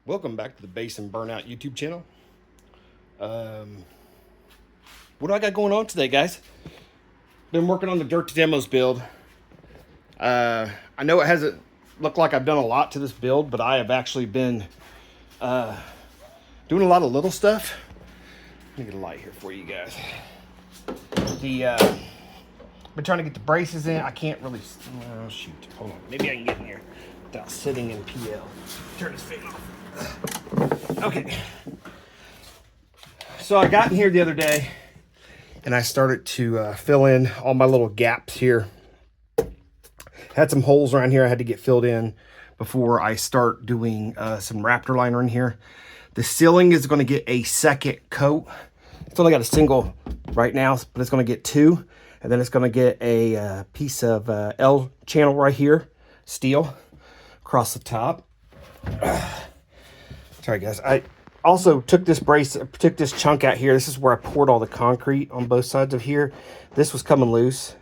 Welcome back to the Basin Burnout YouTube channel. What do I got going on today, guys? Been working on the Dirt to Demos build. I know it hasn't looked like I've done a lot to this build, but I have actually been doing a lot of little stuff. Let me get a light here for you guys. Been trying to get the braces in. I can't really. Oh, shoot. Hold on. Maybe I can get in here without sitting in PL. Turn this fan off. Okay. So I got in here the other day and I started to fill in all my little gaps here. Had some holes around here I had to get filled in before I start doing some Raptor liner in here. The ceiling is going to get a second coat. It's only got a single right now, but it's going to get two. And then it's going to get a piece of L channel right here, steel, across the top. Sorry, guys. I also took this chunk out here. This is where I poured all the concrete on both sides of here. This was coming loose.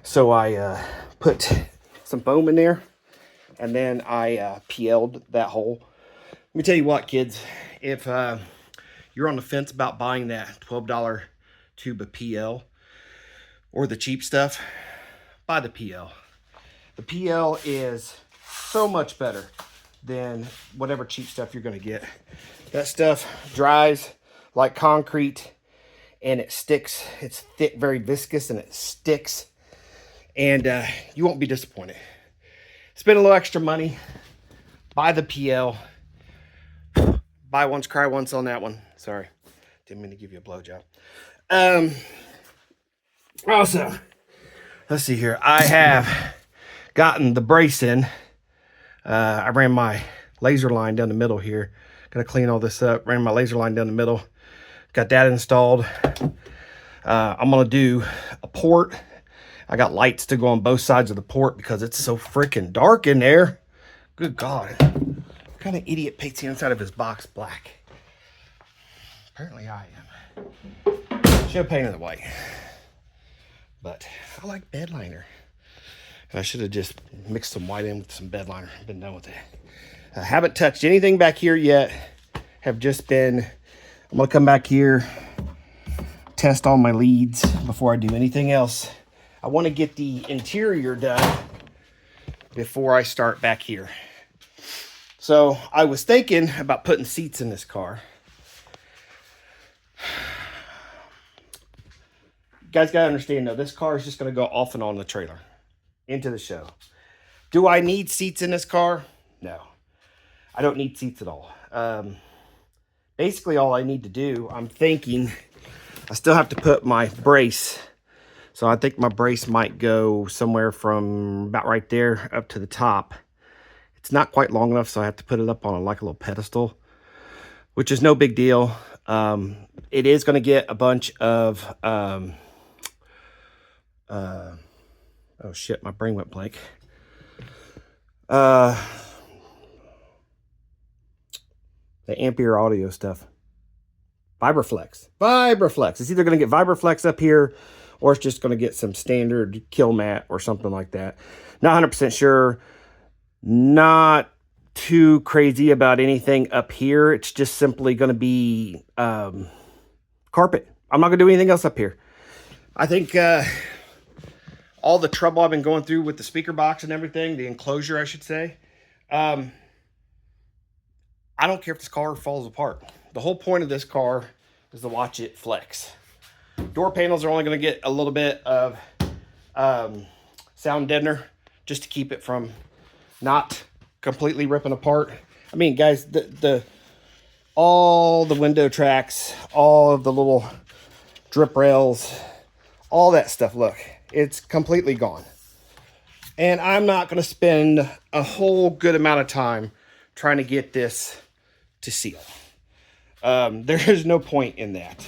So I put some foam in there. And then I PL'd that hole. Let me tell you what, kids. If you're on the fence about buying that $12 tube of PL, or the cheap stuff, buy the PL. The PL is so much better than whatever cheap stuff you're gonna get. That stuff dries like concrete and it sticks. It's thick, very viscous, and it sticks. And you won't be disappointed. Spend a little extra money, buy the PL. Buy once, cry once on that one. Sorry, didn't mean to give you a blowjob. Also, let's see here. I have gotten the brace in. I ran my laser line down the middle here. Got to clean all this up. Ran my laser line down the middle. Got that installed. I'm going to do a port. I got lights to go on both sides of the port because it's so freaking dark in there. Good God. What kind of idiot paints the inside of his box black? Apparently I am. Should have painted it white. But I like bed liner. And I should have just mixed some white in with some bed liner. Been done with it. I haven't touched anything back here yet. Have just been, I'm going to come back here, test all my leads before I do anything else. I want to get the interior done before I start back here. So I was thinking about putting seats in this car. You guys gotta understand though, this car is just gonna go off and on the trailer into the show. Do I need seats in this car? No, I don't need seats at all. Basically all I need to do, I'm thinking, I still have to put my brace. So I think my brace might go somewhere from about right there up to the top. It's not quite long enough, so I have to put it up on like a little pedestal, which is no big deal. It is gonna get a bunch of oh shit, my brain went blank. The Ampere audio stuff. Vibraflex. It's either going to get Vibraflex up here or it's just going to get some standard kill mat or something like that. Not 100% sure. Not too crazy about anything up here. It's just simply going to be carpet. I'm not going to do anything else up here. I think all the trouble I've been going through with the speaker box and everything, the enclosure, I should say, I don't care if this car falls apart. The whole point of this car is to watch it flex. Door panels are only going to get a little bit of sound deadener just to keep it from not completely ripping apart. I mean, guys, all the window tracks, all of the little drip rails, all that stuff, look, it's completely gone. And I'm not going to spend a whole good amount of time trying to get this to seal. There is no point in that.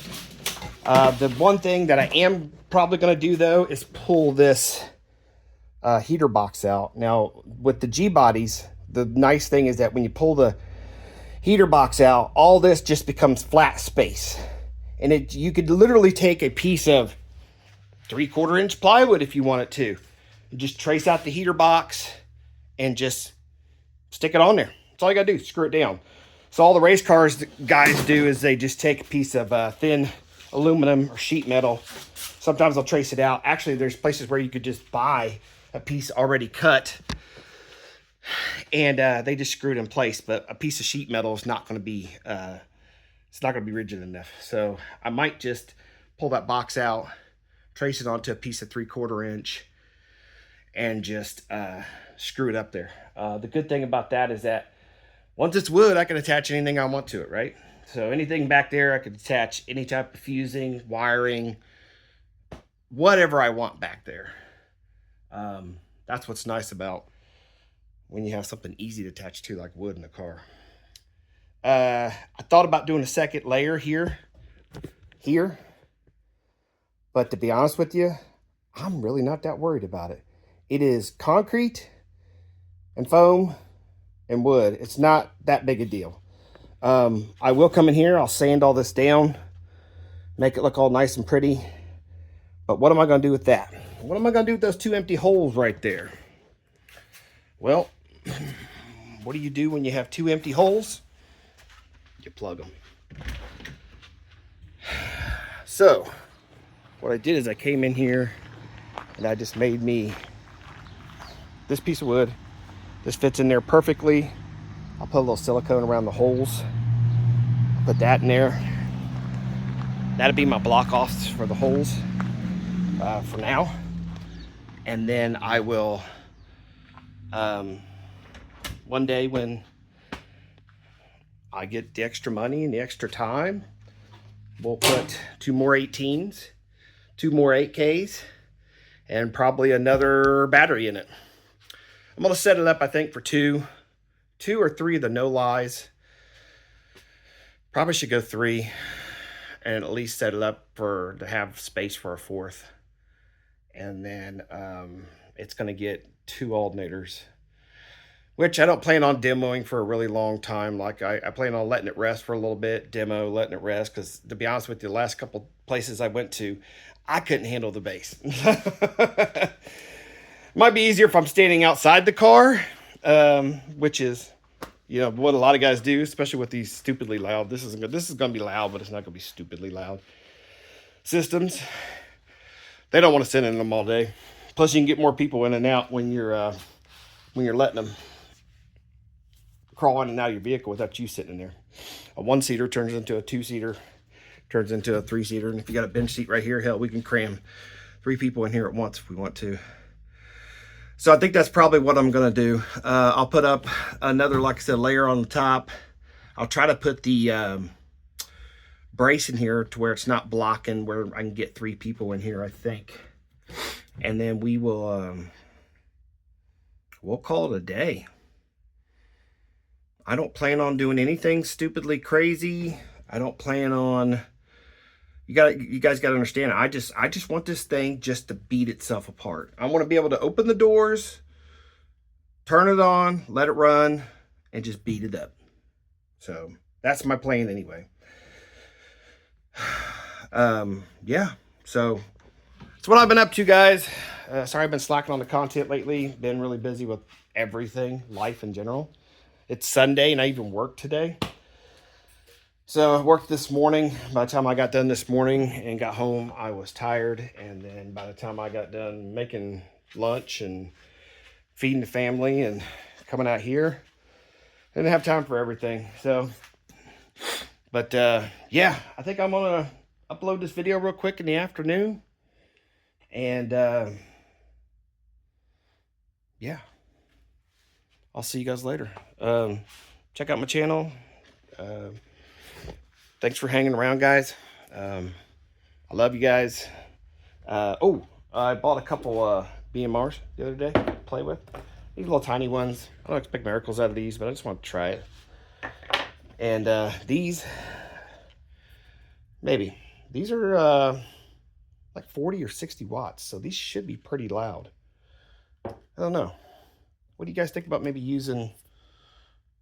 The one thing that I am probably going to do, though, is pull this heater box out. Now, with the G-bodies, the nice thing is that when you pull the heater box out, all this just becomes flat space. And you could literally take a piece of 3/4 inch plywood if you wanted to. You just trace out the heater box and just stick it on there. That's all you gotta do, screw it down. So all the race cars guys do is they just take a piece of thin aluminum or sheet metal. Sometimes they'll trace it out. Actually, there's places where you could just buy a piece already cut, and they just screw it in place. But a piece of sheet metal is not going to be it's not going to be rigid enough. So I might just pull that box out, trace it onto a piece of 3/4 inch, and just screw it up there. The good thing about that is that once it's wood, I can attach anything I want to it, right? So anything back there, I could attach any type of fusing, wiring, whatever I want back there. That's what's nice about when you have something easy to attach to, like wood in a car. I thought about doing a second layer here, but to be honest with you, I'm really not that worried about it. It is concrete and foam and wood. It's not that big a deal. I will come in here, I'll sand all this down, make it look all nice and pretty. But what am I going to do with that? What am I going to do with those 2 empty holes right there? Well, what do you do when you have 2 empty holes? You plug them. So, what I did is I came in here and I just made me this piece of wood. This fits in there perfectly. I'll put a little silicone around the holes. I'll put that in there. That'll be my block offs for the holes for now. And then I will, one day when I get the extra money and the extra time, we'll put 2 more 18s, 2 more 8Ks, and probably another battery in it. I'm going to set it up, I think, for 2 or 3 of the no lies. Probably should go 3 and at least set it up to have space for a 4th. And then it's going to get 2 alternators, which I don't plan on demoing for a really long time. Like I plan on letting it rest for a little bit, demo, letting it rest. Because to be honest with you, the last couple places I went to, I couldn't handle the bass. Might be easier if I'm standing outside the car, which is, you know, what a lot of guys do, especially with these stupidly loud. This is going to be loud, but it's not going to be stupidly loud systems. They don't want to sit in them all day. Plus, you can get more people in and out when you're letting them crawl in and out of your vehicle without you sitting in there. A 1-seater turns into a 2-seater, turns into a 3-seater, and if you got a bench seat right here, hell, we can cram 3 people in here at once if we want to. So I think that's probably what I'm going to do. I'll put up another, like I said, layer on the top. I'll try to put the brace in here to where it's not blocking, where I can get 3 people in here, I think. And then we will, we'll call it a day. I don't plan on doing anything stupidly crazy. I don't plan on, you guys got to understand, I just want this thing just to beat itself apart. I want to be able to open the doors, turn it on, let it run, and just beat it up. So that's my plan anyway. Yeah, so that's what I've been up to, guys. Sorry I've been slacking on the content lately. Been really busy with everything, life in general. It's Sunday and I even worked today. So I worked this morning. By the time I got done this morning and got home, I was tired. And then by the time I got done making lunch and feeding the family and coming out here, I didn't have time for everything. So, but yeah, I think I'm gonna upload this video real quick in the afternoon. And yeah, I'll see you guys later. Check out my channel. Thanks for hanging around, guys. I love you guys. Oh, I bought a couple BMRs the other day to play with. These little tiny ones. I don't expect miracles out of these, but I just want to try it. And these, maybe. These are like 40 or 60 watts, so these should be pretty loud. I don't know. What do you guys think about maybe using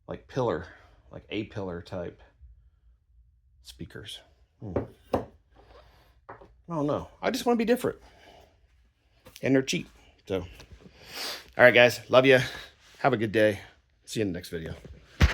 like A-pillar type speakers? I don't know. I just want to be different. And they're cheap. So, all right, guys. Love you. Have a good day. See you in the next video.